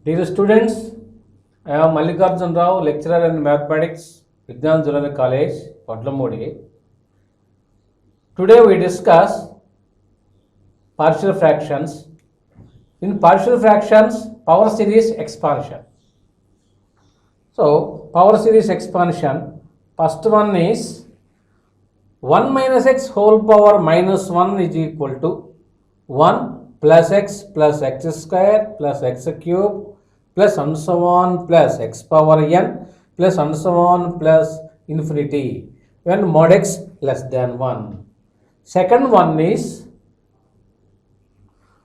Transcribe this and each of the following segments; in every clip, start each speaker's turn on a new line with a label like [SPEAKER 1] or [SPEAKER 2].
[SPEAKER 1] Dear students, I am Mallikarjun Rao, lecturer in mathematics, Vigyan Junior College, Padlamudi. Today we discuss partial fractions. In partial fractions, power series expansion. So, power series expansion, first one is 1 minus x whole power minus 1 is equal to 1 plus x square plus x cube plus and so on plus x power n plus and so on plus infinity when mod x less than 1. Second one is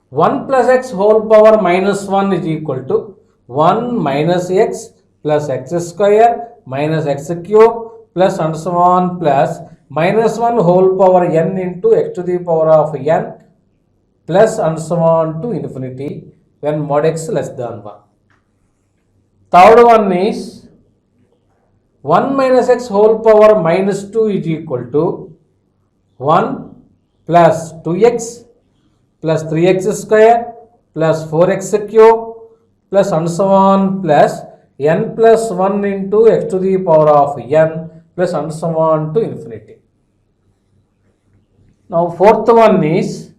[SPEAKER 1] 1 plus x whole power minus 1 is equal to 1 minus x plus x square minus x cube plus and so on plus minus 1 whole power n into x to the power of n plus and so on to infinity when mod x less than 1. Third one is 1 minus x whole power minus 2 is equal to 1 plus 2x plus 3x square plus 4x cube plus and so on plus n plus 1 into x to the power of n plus and so on to infinity. Now fourth one is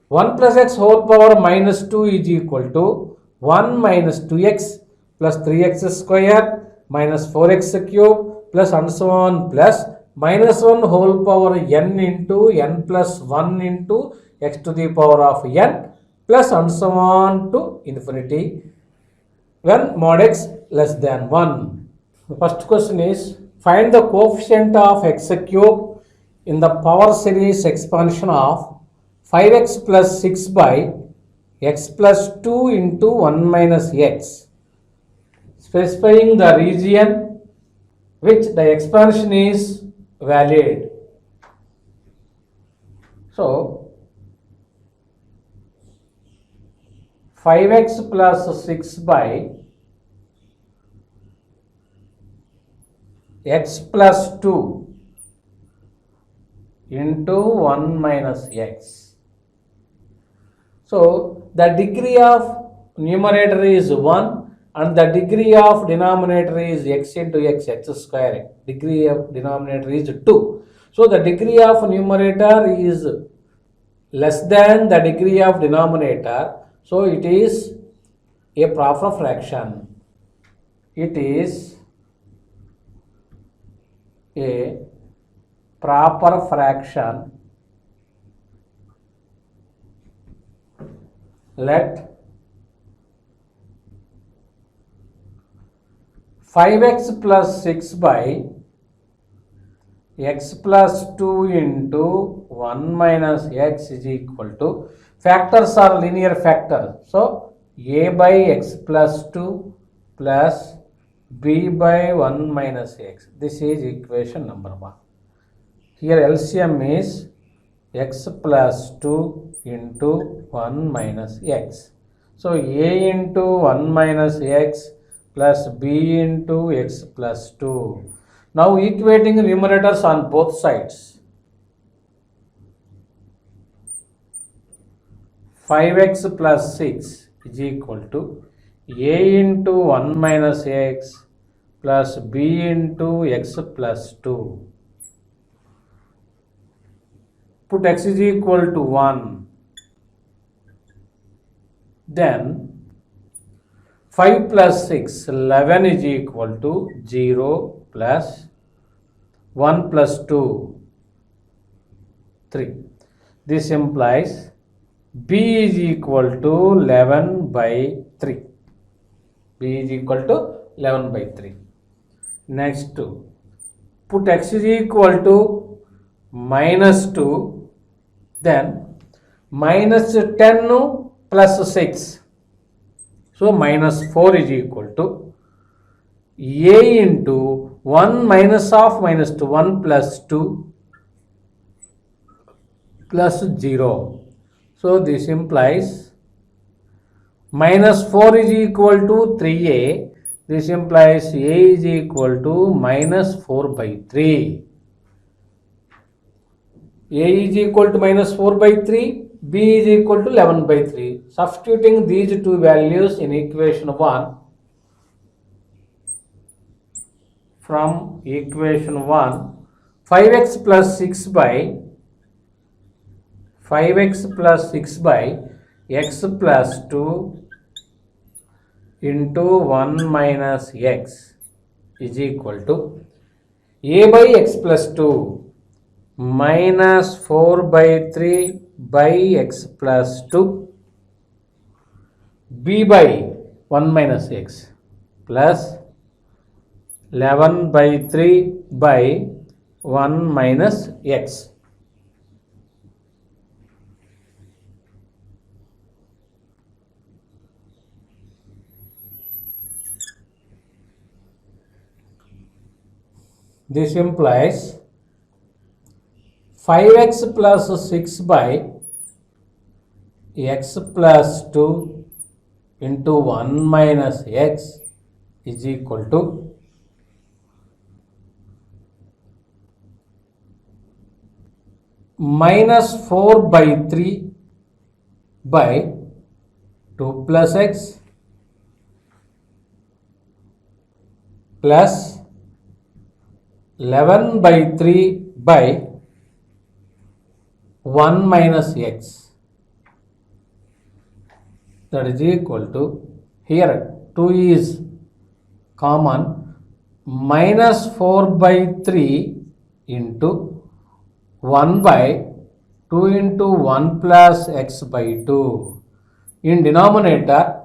[SPEAKER 1] 1 plus x whole power minus 2 is equal to 1 minus 2x plus 3x square minus 4x cube plus and so on plus minus 1 whole power n into n plus 1 into x to the power of n plus and so on to infinity when mod x less than 1. The first question is find the coefficient of x cube in the power series expansion of 5x plus 6 by x plus 2 into 1 minus x, specifying the region which the expansion is valid. So 5x plus 6 by x plus 2 into 1 minus x. So the degree of numerator is 1 and the degree of denominator is x into x square. Degree of denominator is 2. So the degree of numerator is less than the degree of denominator. So it is a proper fraction. It is a proper fraction. Let 5x plus 6 by x plus 2 into 1 minus x is equal to, factors are linear factors. So a by x plus 2 plus b by 1 minus x. This is equation number 1. Here LCM is x plus 2 into 1 minus x. So a into 1 minus x plus b into x plus 2. Now equating numerators on both sides. 5x plus 6 is equal to a into 1 minus x plus b into x plus 2. Put x is equal to 1. Then 5 plus 6, 11 is equal to 0 plus 1 plus 2, 3. This implies b is equal to 11 by 3. b is equal to 11 by 3. Next, put x is equal to minus 2, then minus 10 plus 6. So minus 4 is equal to a into 1 minus of minus 2, 1 plus 2 plus 0. So this implies minus 4 is equal to 3a. This implies a is equal to minus 4 by 3. A is equal to minus 4 by 3. b is equal to 11 by 3. Substituting these two values in equation 1, from equation 1, 5x plus 6 by 5x plus 6 by x plus 2 into 1 minus x is equal to a by x plus 2 minus 4 by 3 by x plus 2 b by 1 minus x plus 11 by 3 by 1 minus x. This implies 5x plus 6 by x plus 2 into 1 minus x is equal to minus 4 by 3 by 2 plus x plus 11 by 3 by 1 minus x, that is equal to, here 2 is common, minus 4 by 3 into 1 by 2 into 1 plus x by 2. In denominator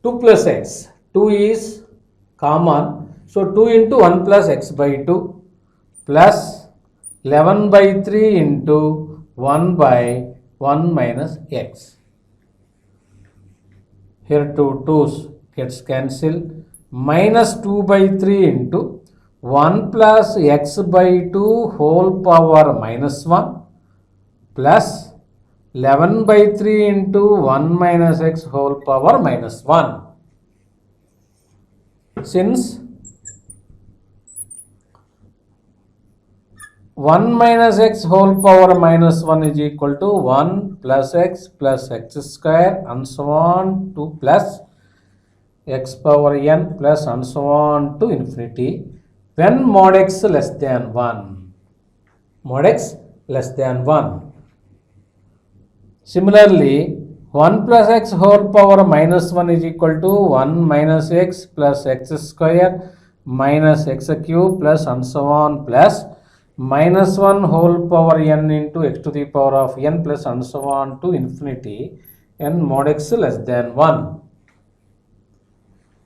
[SPEAKER 1] 2 plus x, 2 is common, so 2 into 1 plus x by 2 plus 11 by 3 into 1 by 1 minus x. Here 2 2's gets cancelled. Minus 2 by 3 into 1 plus x by 2 whole power minus 1 plus 11 by 3 into 1 minus x whole power minus 1. Since 1 minus x whole power minus 1 is equal to 1 plus x square and so on to plus x power n plus and so on to infinity when mod x less than 1. Mod x less than 1. Similarly, 1 plus x whole power minus 1 is equal to 1 minus x plus x square minus x cube plus and so on plus minus 1 whole power n into x to the power of n plus and so on to infinity n mod x less than 1.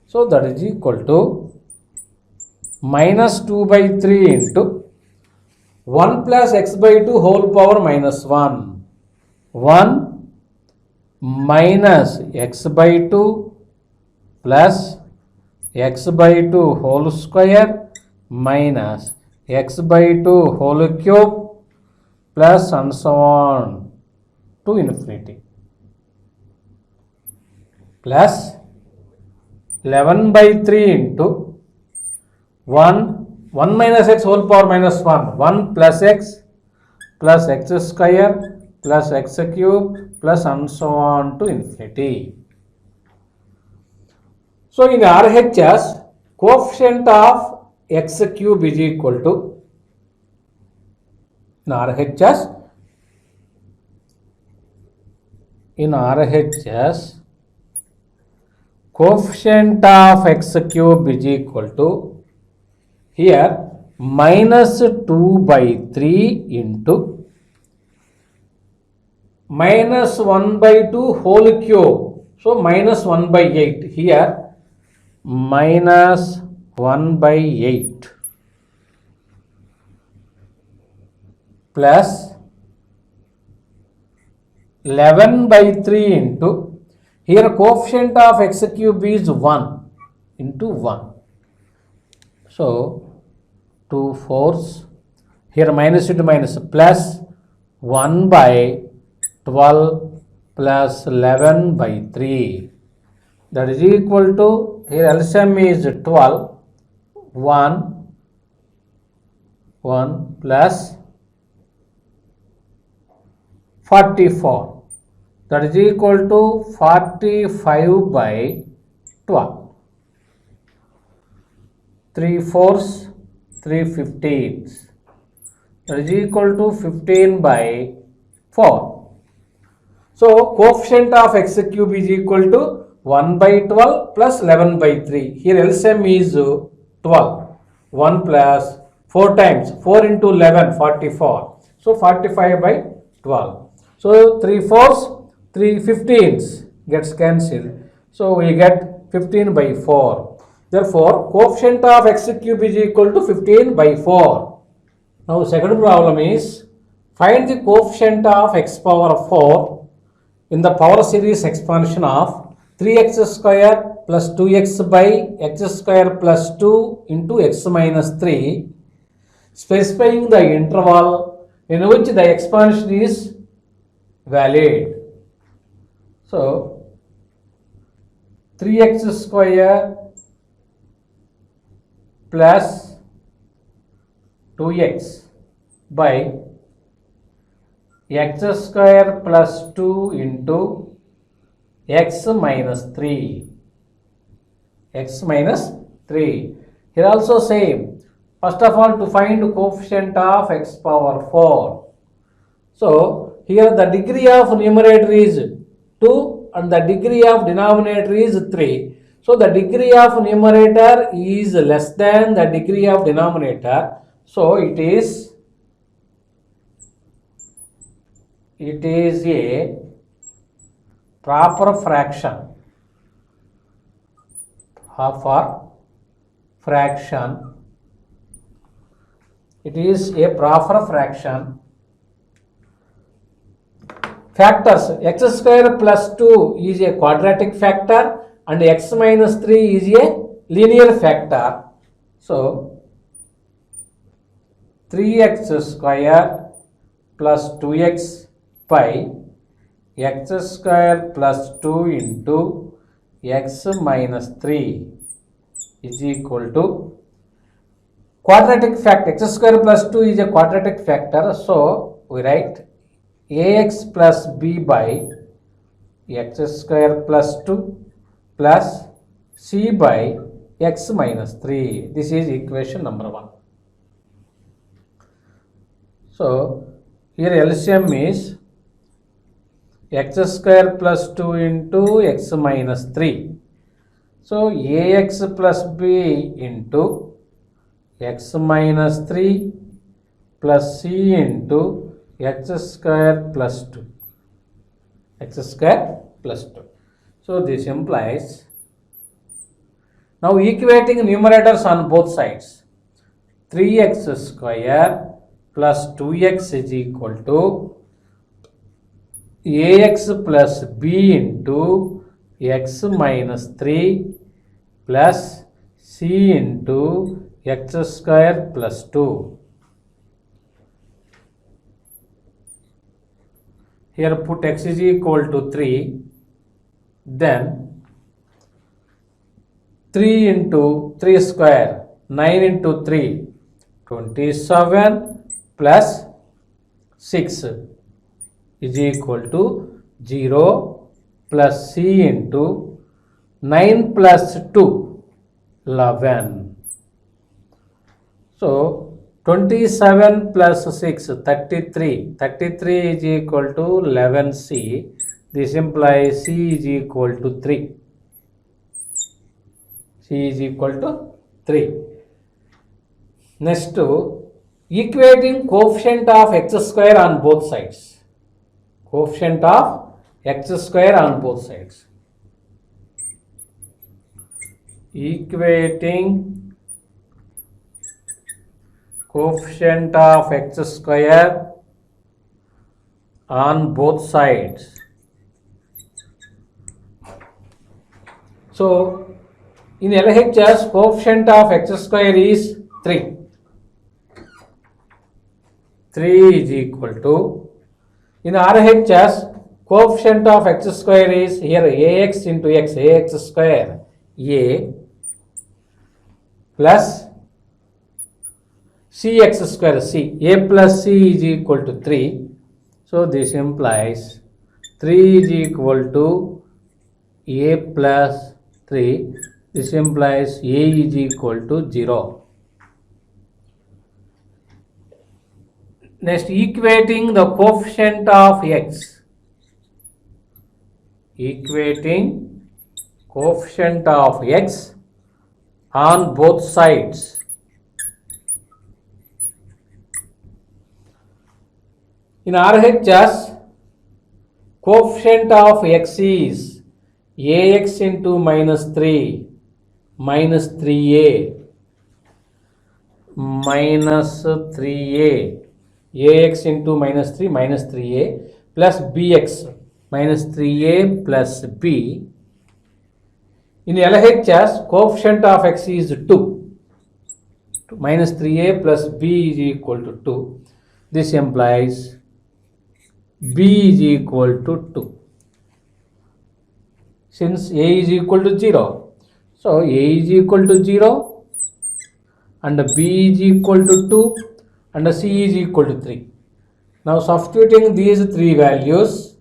[SPEAKER 1] So that is equal to minus 2 by 3 into 1 plus x by 2 whole power minus 1. 1 minus x by 2 plus x by 2 whole square minus x by 2 whole cube plus and so on to infinity plus 11 by 3 into 1 minus x whole power minus 1 plus x square plus x cube plus and so on to infinity. So in RHS, coefficient of x cube is equal to, in RHS, coefficient of x cube is equal to, here minus 2 by 3 into minus 1 by 2 whole cube, so minus 1 by 8, here minus 1 by 8 plus 11 by 3 into, here coefficient of x cube is 1 into 1, so 2 fourths, here minus into minus plus 1 by 12 plus 11 by 3, that is equal to, here LCM is 12, 1 plus 44, that is equal to 45 by 12. 3 fourths, 3 15ths, that is equal to 15 by 4. So coefficient of x cube is equal to 1 by 12 plus 11 by 3. Here LCM is 12. 1 plus 4 times 4 into 11, 44. So 45 by 12. So 3 fourths, 3 15ths gets cancelled. So we get 15 by 4. Therefore, coefficient of x cube is equal to 15 by 4. Now, second problem is find the coefficient of x power 4 in the power series expansion of 3x square plus 2x by x square plus 2 into x minus 3, specifying the interval in which the expansion is valid. So, 3x square plus 2x by x square plus 2 into x minus 3. X minus 3. Here also same. First of all, to find coefficient of x power 4. So, here the degree of numerator is 2 and the degree of denominator is 3. So, the degree of numerator is less than the degree of denominator. So, it is a proper fraction. It is a proper fraction. Factors x square plus 2 is a quadratic factor and x minus 3 is a linear factor. So, 3x square plus 2x by x square plus 2 into x minus 3 is equal to quadratic factor. X square plus 2 is a quadratic factor. So, we write ax plus b by x square plus 2 plus c by x minus 3. This is equation number 1. So, here LCM is x square plus 2 into x minus 3. So, ax plus b into x minus 3 plus c into x square plus 2. X square plus 2. So, this implies, now equating numerators on both sides, 3x square plus 2x is equal to ax plus b into x minus 3 plus c into x square plus 2. Here put x is equal to 3, then 3 into 3 square, 9 into 3, 27 plus 6 is equal to 0 plus c into 9 plus 2, 11. So, 27 plus 6, 33. 33 is equal to 11c. This implies c is equal to 3. C is equal to 3. Next, equating coefficient of x square on both sides. Coefficient of x square on both sides. Equating coefficient of x square on both sides. So, in LHS, coefficient of x square is 3. 3 is equal to, in RHS, coefficient of x square is here ax into x, ax square, a plus cx square, c, a plus c is equal to 3. So, this implies 3 is equal to a plus 3. This implies a is equal to 0. Next, equating the coefficient of x. Equating coefficient of x on both sides. In RHS, coefficient of x is ax into minus 3 minus 3a minus 3a, ax into minus 3 minus 3a plus bx minus 3a plus b. In LHS, coefficient of x is 2. Minus 3a plus b is equal to 2. This implies b is equal to 2. Since a is equal to 0, so a is equal to 0 and b is equal to 2 and c is equal to 3. Now substituting these three values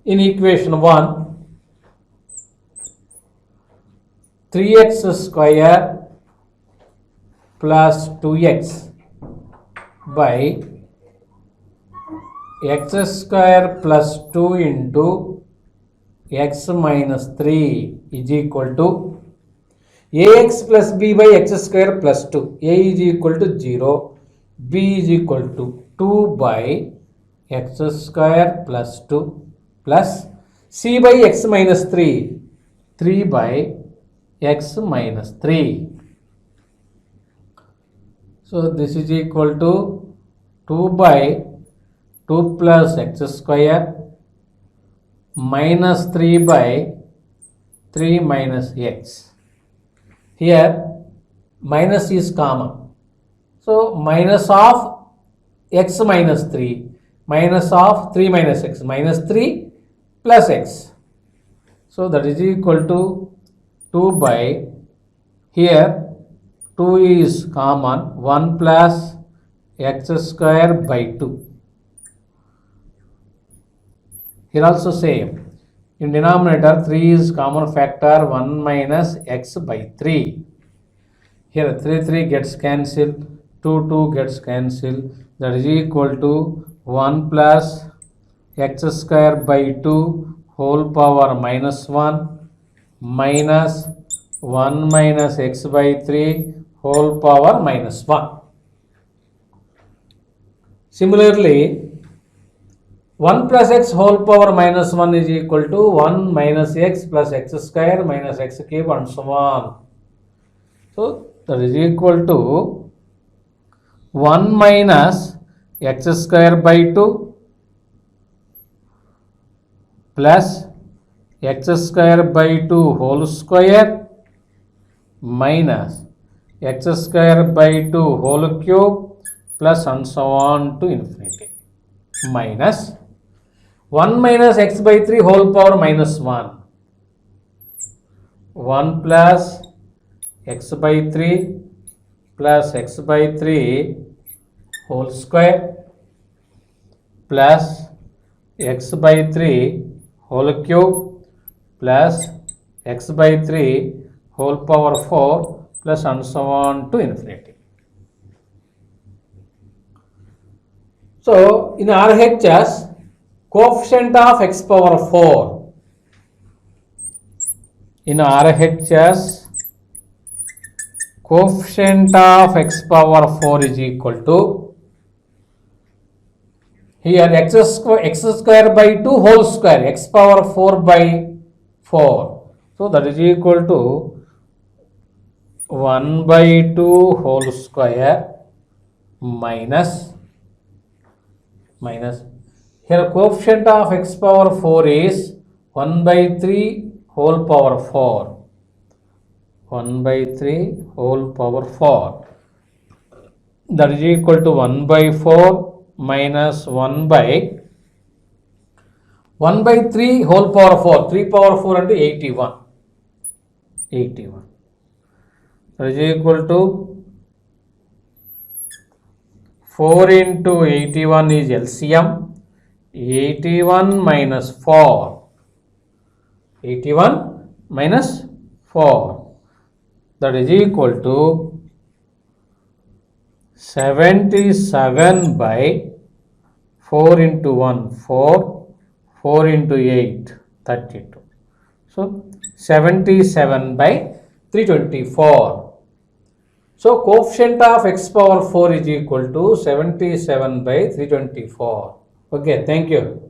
[SPEAKER 1] in equation 1, 3x square plus 2x by x square plus 2 into x minus 3 is equal to ax plus b by x square plus 2. A is equal to 0, b is equal to 2 by x square plus 2 plus c by x minus 3, 3 by x minus 3. So this is equal to 2 by 2 plus x square minus 3 by 3 minus x. Here minus is common. So minus of x minus 3 minus of 3 minus x minus 3 plus x. So that is equal to 2 by, here 2 is common, 1 plus x square by 2. Here also same. In denominator 3 is common factor, 1 minus x by 3. Here 3 gets cancelled, 2 gets cancelled. That is equal to 1 plus x square by 2 whole power minus 1 minus 1 minus x by 3 whole power minus 1. Similarly, 1 plus x whole power minus 1 is equal to 1 minus x plus x square minus x cube and so on. So that is equal to 1 minus x square by 2 plus x square by 2 whole square minus x square by 2 whole cube plus and so on to infinity minus 1 minus x by 3 whole power minus 1, 1 plus x by 3 plus x by 3 whole square plus x by 3 whole cube plus x by 3 whole power 4 plus and so on to infinity. So in RHS, coefficient of x power 4. In RHS, coefficient of x power 4 is equal to, here x square by 2 whole square, x power 4 by 4. So that is equal to 1 by 2 whole square minus here coefficient of x power 4 is 1 by 3 whole power 4. 1 by 3 whole power 4. That is equal to 1 by 4 minus 1 by 3 whole power 4. 3 power 4 and 81. 81. That is equal to 4 into 81 is LCM. 81 minus 4. 81 minus 4. That is equal to 77 by 4 into 1, 4. 4 into 8, 32. So 77 by 324. So coefficient of x power 4 is equal to 77 by 324. Okay, thank you.